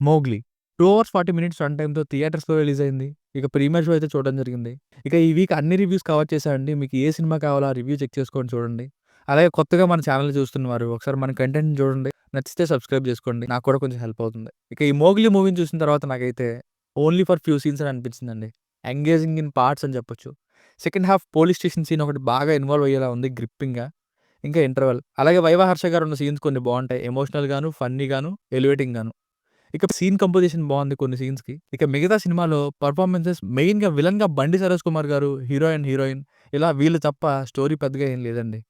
'Mowgli' 2 hours 40 minutes run టైమ్‌తో థియేటర్స్‌లో release అయింది. ఇక ప్రీమియర్ షో అయితే చూడడం జరిగింది. ఇక ఈ వీక్ అన్ని రివ్యూస్ కవర్ చేశానండి. మీకు ఏ సినిమా కావాలో ఆ రివ్యూ చెక్ చేసుకొని చూడండి. అలాగే కొత్తగా మన ఛానెల్ చూస్తున్నవారు ఒకసారి మన కంటెంట్‌ని చూడండి. నచ్చితే సబ్స్క్రైబ్ చేసుకోండి. నాకు కూడా కొంచెం హెల్ప్ అవుతుంది. ఇక ఈ 'మోగ్లీ' మూవీని చూసిన తర్వాత నాకైతే ఓన్లీ ఫర్ ఫ్యూ సీన్స్ అని అనిపించిందండి. ఎంగేజింగ్ ఇన్ పార్ట్స్ అని చెప్పొచ్చు. Second half police station scene ఒకటి బాగా ఇన్వాల్వ్ అయ్యేలా ఉంది గ్రిప్పింగ్‌గా. ఇంకా ఇంటర్వెల్. అలాగే 'వైవా హర్ష' గారున్న సీన్స్ కొన్ని బావుంటాయి. ఎమోషనల్‌గాను, ఫన్నీగాను, ఎలివేటింగ్‌గాను. ఇక సీన్ కంపోజిషన్ బావుంది కొన్ని సీన్స్‌కి. ఇక మిగతా సినిమాలో పెర్ఫార్మన్సెస్ మెయిన్‌గా విలన్‌గా 'బండి సరోజ్ కుమార్' గారు, హీరోయిన్ ఇలా వీళ్ళు తప్ప స్టోరీ పెద్దగా ఏం లేదండి.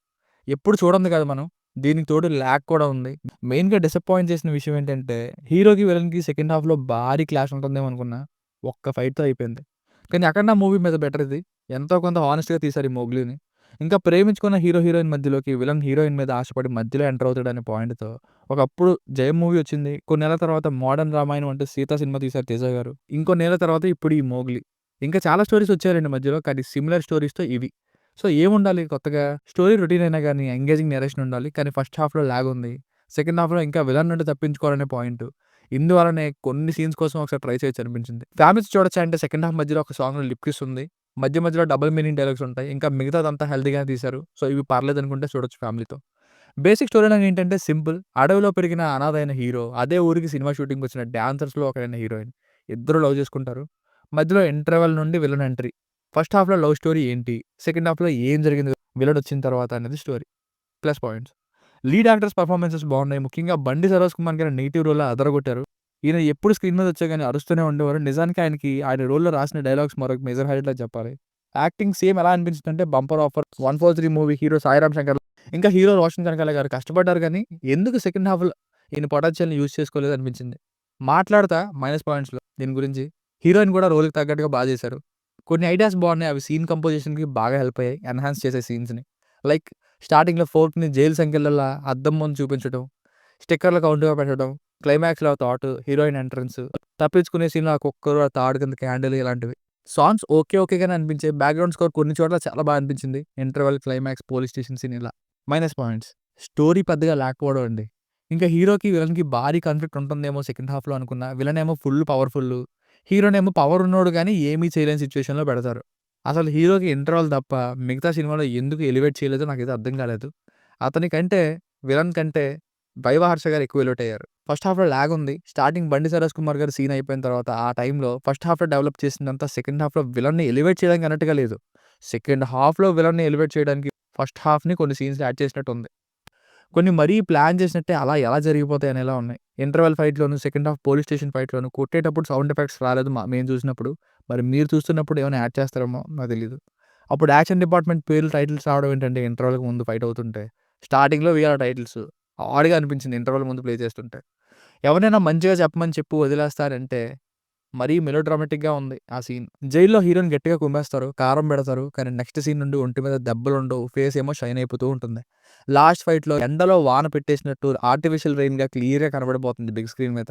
ఎప్పుడు చూడంది కాదు మనం. దీనికి తోడు ల్యాగ్ కూడా ఉంది. మెయిన్‌గా డిసప్పాయింట్ చేసిన విషయం ఏంటంటే, హీరోకి, విలన్‌కి సెకండ్ హాఫ్‌లో భారీ క్లాష్ ఉంటుందేమో అనుకున్నా. ఒక్క ఫైట్‌తో అయిపోయింది. కానీ 'అఖండ' మూవీ మీద బెటర్ ఇది. ఎంతో కొంత హానెస్ట్‌గా తీశారు ఈ 'మోగ్లీని.' ఇంకా ప్రేమించుకున్న హీరోయిన్ మధ్యలోకి విలన్ హీరోయిన్ మీద ఆశపడి మధ్యలో ఎంటర్ అవుతాడనే పాయింట్‌తో ఒకప్పుడు 'జయం' మూవీ వచ్చింది. కొన్నేళ్ల తర్వాత 'మోడర్న్ రామాయణం' అంటూ 'సీత' సినిమా తీశారు తేజ గారు. ఇంకొన్నేళ్ల తర్వాత ఇప్పుడు ఈ 'మోగ్లీ.' ఇంకా చాలా స్టోరీస్ వచ్చాయండి మధ్యలో. కానీ సిమిలర్ స్టోరీస్‌తో ఇవి. సో, ఏముండాలి కొత్తగా? స్టోరీ రొటీన్ అయినా గానీ ఎంగేజింగ్ నరేషన్ ఉండాలి. కానీ ఫస్ట్ హాఫ్‌లో లాగ్ ఉంది. సెకండ్ హాఫ్‌లో ఇంకా విలన్ నుండి తప్పించుకోవాలనే పాయింట్. ఇందువలనే కొన్ని సీన్స్ కోసం ఒకసారి ట్రై చేయొచ్చు అనిపించింది. ఫ్యామిలీస్ చూడొచ్చా అంటే సెకండ్ హాఫ్ మధ్యలో ఒక సాంగ్‌లో లిప్ కిస్ ఉంది. మధ్యలో డబుల్ మీనింగ్ డైలాగ్స్ ఉంటాయి. ఇంకా మిగతాదంతా హెల్తీగానే తీశారు. సో, ఇవి పర్లేదనుకుంటే చూడొచ్చు ఫ్యామిలీతో. బేసిక్ స్టోరీ లైన్ ఏంటంటే సింపుల్. అడవిలో పెరిగిన అనాథ అయిన హీరో, అదే ఊరికి సినిమా షూటింగ్‌కొచ్చిన డాన్సర్స్‌లో ఒకరైన హీరోయిన్. ఇద్దరు లవ్ చేసుకుంటారు. మధ్యలో ఇంటర్వెల్ నుండి విలన్ ఎంట్రీ. ఫస్ట్ హాఫ్‌లో లవ్ స్టోరీ ఏంటి? సెకండ్ హాఫ్‌లో ఏం జరిగింది విలన్ వచ్చిన తర్వాత అనేది story. Plus points. Lead actors performances బాగున్నాయి. ముఖ్యంగా 'బండి సరోజ్ కుమార్' గారు నెగెటివ్ రోల్‌లో అదరగొట్టారు. ఈయన ఎప్పుడు స్క్రీన్ మీద వచ్చా గాని అరుస్తూనే ఉండేవారు. నిజానికి ఆయనకి ఆయన రోల్‌లో రాసిన డైలాగ్స్ మరొక మేజర్ హైలైట్‌లా చెప్పాలి. యాక్టింగ్ సేమ్ ఎలా అనిపించిందంటే 'bumper offer', 143 movie hero 'Sairam Shankar' ఇంకా హీరో 'రోషన్ కనకాల' గారు కష్టపడ్డారు గానీ ఎందుకు సెకండ్ హాఫ్‌లో ఈయన పొటెన్షియల్‌ని యూజ్ చేసుకోలేదు అనిపించింది. మాట్లాడతా మైనస్ పాయింట్స్‌లో దీని గురించి. హీరోయిన్ కూడా రోల్‌కి తగ్గట్టుగా చేశారు. కొన్ని ఐడియాస్ బాగున్నాయి. అవి సీన్ కంపోజిషన్‌కి బాగా హెల్ప్ అయ్యాయి. ఎన్హాన్స్ చేసాయి సీన్స్‌ని. లైక్ స్టార్టింగ్‌లో ఫోర్క్‌ని జైలు సంకెళ్ళలా అద్దం ముందు చూపించడం, స్టిక్కర్‌లు కౌంట్‌గా పెట్టడం, క్లైమాక్స్‌లో థాట్, హీరోయిన్ ఎంట్రన్స్, తప్పించుకునే సీన్‌లో ఆ కుక్కరు, ఆ తాడు కింద క్యాండిల్ ఇలాంటివి. సాంగ్స్ ఓకేగానే అనిపించాయి. బ్యాక్‌గ్రౌండ్ స్కోర్ కొన్ని చోట్ల చాలా అనిపించింది. Interval, climax, police station scene ఇలా. Minus points. స్టోరీ పెద్దగా లేకపోవడం అండి. ఇంకా హీరోకి, విలన్‌కి భారీ కాన్ఫ్లిక్ట్ ఉంటుందేమో సెకండ్ హాఫ్‌లో అనుకున్నా. విలన్ ఏమో ఫుల్ పవర్‌ఫుల్లు. హీరోనేమో పవర్ ఉన్నోడు గానీ ఏమీ చేయలేని సిట్యుయేషన్‌లో పెడతారు. అసలు హీరోకి ఇంటర్వల్ తప్ప మిగతా సినిమాలో ఎందుకు ఎలివేట్ చేయలేదో నాకైతే అర్థం కాలేదు. అతనికంటే విలన్ కంటే 'వైవా హర్ష' గారు ఎక్కువ ఎలివేట్ అయ్యారు. ఫస్ట్ హాఫ్‌లో లాగ్ ఉంది. స్టార్టింగ్ 'బండి సరోజ్ కుమార్' గారి సీన్ అయిపోయిన తర్వాత ఆ టైంలో ఫస్ట్ హాఫ్‌లో డెవలప్ చేసిందంతా సెకండ్ హాఫ్‌లో విలన్‌ని ఎలివేట్ చేయడానికి అన్నట్టుగా లేదు. సెకండ్ హాఫ్‌లో విలన్‌ని ఎలివేట్ చేయడానికి ఫస్ట్ హాఫ్‌ని కొన్ని సీన్స్ యాడ్ చేసినట్టు ఉంది. కొన్ని మరీ ప్లాన్ చేసినట్టే అలా ఎలా జరిగిపోతాయి అనేలా ఉన్నాయి. ఇంటర్వెల్ ఫైట్‌లోను, సెకండ్ హాఫ్ పోలీస్ స్టేషన్ ఫైట్‌లోను కొట్టేటప్పుడు సౌండ్ ఎఫెక్ట్స్ రాలేదు మేము చూసినప్పుడు. మరి మీరు చూస్తున్నప్పుడు ఏమైనా యాడ్ చేస్తారేమో నాకు తెలీదు. అప్పుడు యాక్షన్ డిపార్ట్‌మెంట్ పేర్లు టైటిల్స్ రావడం ఏంటంటే ఇంటర్వల్‌కి ముందు ఫైట్ అవుతుంటే. స్టార్టింగ్‌లో వీఆర్ టైటిల్స్. ఆడ్‌గా అనిపించింది ఇంటర్వల్ ముందు ప్లే చేస్తుంటే. ఎవరైనా మంచిగా చెప్పమని చెప్పి వదిలేస్తారంటే మరీ మెలోడ్రామాటిక్‌గా ఉంది ఆ సీన్. జైల్‌లో హీరో‌ని గట్టిగా కుమ్మేస్తారు. కారం పెడతారు. కానీ నెక్స్ట్ సీన్ నుండి ఒంటి మీద దెబ్బలుండవు. ఫేస్ ఏమో షైన్ అయిపోతూ ఉంటుంది. లాస్ట్ ఫైట్‌లో ఎండలో వాన పెట్టేసినట్టు ఆర్టిఫిషియల్ రెయిన్‌గా క్లియర్‌గా కనబడిపోతుంది బిగ్ స్క్రీన్ మీద.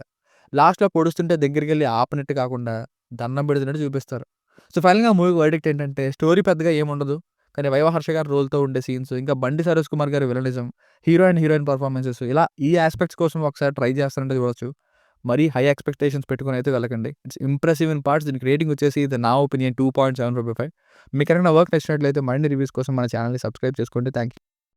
లాస్ట్‌లో పొడుస్తుంటే దగ్గరికెళ్ళి ఆపనట్టు కాకుండా దండం పెడుతున్నట్టు చూపిస్తారు. సో, ఫైనల్‌గా మూవీ వర్డిక్ట్ ఏంటంటే స్టోరీ పెద్దగా ఏముండదు. కానీ వైవా హర్ష గారి రోల్‌తో ఉండే సీన్స్, ఇంకా బండి సరోజ్ కుమార్ గారి విలనిజం, హీరోయిన్ పెర్ఫార్మన్సెస్ ఇలా ఈ యాస్పెక్ట్స్ కోసం ఒకసారి ట్రై చేస్తానంటే చూడొచ్చు. మరీ హై ఎక్స్‌పెక్టేషన్స్ పెట్టుకొనైతే వెళ్ళకండి. It's impressive in parts. దీనికి రేటింగ్ వచ్చేసి ఇది నా ఒపీనియన్ 2.75/5. మీకెవరైనా వర్క్ నచ్చినట్లయితే మరిన్ని రివ్యూస్ కోసం మన ఛానెల్‌ని సబ్స్క్రైబ్ చేసుకోండి. Thank you.